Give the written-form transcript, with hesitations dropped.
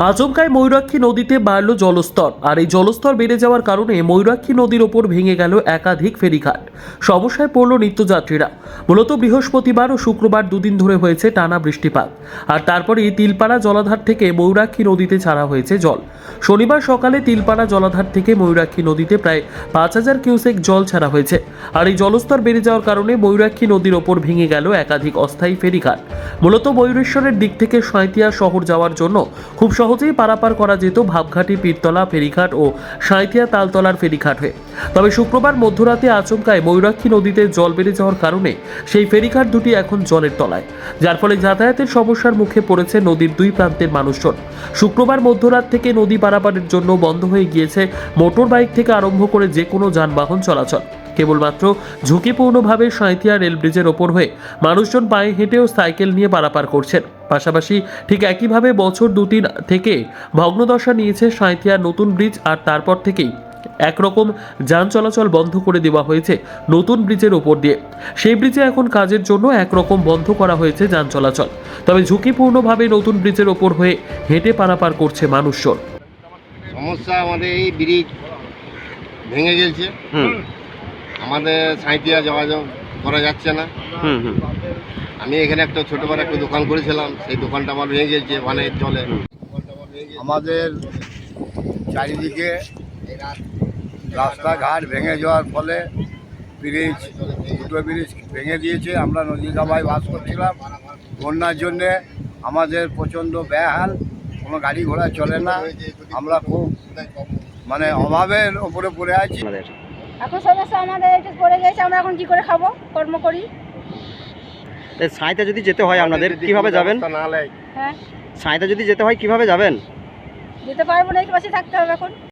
আচমকায় ময়ূরাক্ষী নদীতে বাড়ল জলস্তর। আর এই জলস্তর বেড়ে যাওয়ার কারণে ময়ূরাক্ষী নদীর ওপর ভেঙে গেল একাধিক ফেরিঘাট। সমস্যায় পড়ল নিত্যযাত্রীরা। মূলত বৃহস্পতিবার ও শুক্রবার দুদিন ধরে হয়েছে টানা বৃষ্টিপাত, আর তারপরেই তিলপাড়া জলাধার থেকে ময়ূরাক্ষী নদীতে ছাড়া হয়েছে জল। শনিবার সকালে তিলপাড়া জলাধার থেকে ময়ূরাক্ষী নদীতে প্রায় 5,000 কিউসেক জল ছাড়া হয়েছে। আর এই জলস্তর বেড়ে যাওয়ার কারণে ময়ূরাক্ষী নদীর ওপর ভেঙে গেল একাধিক অস্থায়ী ফেরিঘাট। মূলত ময়ূরেশ্বরের দিক থেকে সাঁইথিয়া শহর যাওয়ার জন্য খুব সহজেই পারাপার করা যেত ভাবঘাটি, পীরতলা ফেরিঘাট ও সাঁইথিয়া তালতলার ফেরিঘাট হয়ে। তবে শুক্রবার মধ্যরাতে আচমকায় ময়ূরাক্ষী নদীতে জল বেড়ে যাওয়ার কারণে সেই ফেরিঘাট দুটি এখন জলের তলায়, যার ফলে যাতায়াতের সমস্যার মুখে পড়েছে নদীর দুই প্রান্তের মানুষজন। শুক্রবার মধ্যরাত থেকে নদী পারাপারের জন্য বন্ধ হয়ে গিয়েছে মোটর বাইক থেকে আরম্ভ করে যে কোনো যানবাহন চলাচল। কেবলমাত্র ঝুঁকিপূর্ণভাবে সাঁইথিয়া রেল ব্রিজের ওপর হয়ে মানুষজন পায়ে হেঁটেও সাইকেল নিয়ে পারাপার করছেন। পাশাপাশি ঠিক একইভাবে বছর দুটির থেকে ভগ্নদশা নিয়েছে সাঁইথিয়ার নতুন ব্রিজ। আর তারপর থেকেই একরকম যান চলাচল বন্ধ করে দেওয়া হয়েছে নতুন ব্রিজের ওপর দিয়ে। সেই ব্রিজে এখন কাজের জন্য একরকম বন্ধ করা হয়েছে যান চলাচল। তবে ঝুঁকিপূর্ণভাবে নতুন ব্রিজের ওপর হয়ে হেঁটে পারাপার করছে মানুষজন। সমস্যা আমাদের এই ব্রিজ ভেঙে গেছে, আমাদের সাঁইথিয়া যোগাযোগ করা যাচ্ছে না। আমি এখানে একটা ছোটবার একটা দোকান করেছিলাম, সেই দোকানটা আমার ভেঙে গেছে পানের জলে। আমাদের চারিদিকে রাস্তাঘাট ভেঙে যাওয়ার ফলে ব্রিজ, দুটো ব্রিজ ভেঙে দিয়েছে। আমরা নদীকাবায় বাস করছিলাম, বন্যার জন্যে আমাদের প্রচণ্ড বেহাল, কোনো গাড়ি ঘোড়া চলে না। আমরা খুব অভাবের ওপরে পড়ে আছি। এখন সমস্যা আমাদের একটু পড়ে গেছে, আমরা এখন কি করে খাবো, কর্ম করি। সাঁইথিয়া যদি যেতে হয় আপনাদের কিভাবে যাবেন? হ্যাঁ, সাঁইথিয়া যদি যেতে হয় কিভাবে যাবেন? যেতে পারবো না, একটু পাশে থাকতে হবে এখন।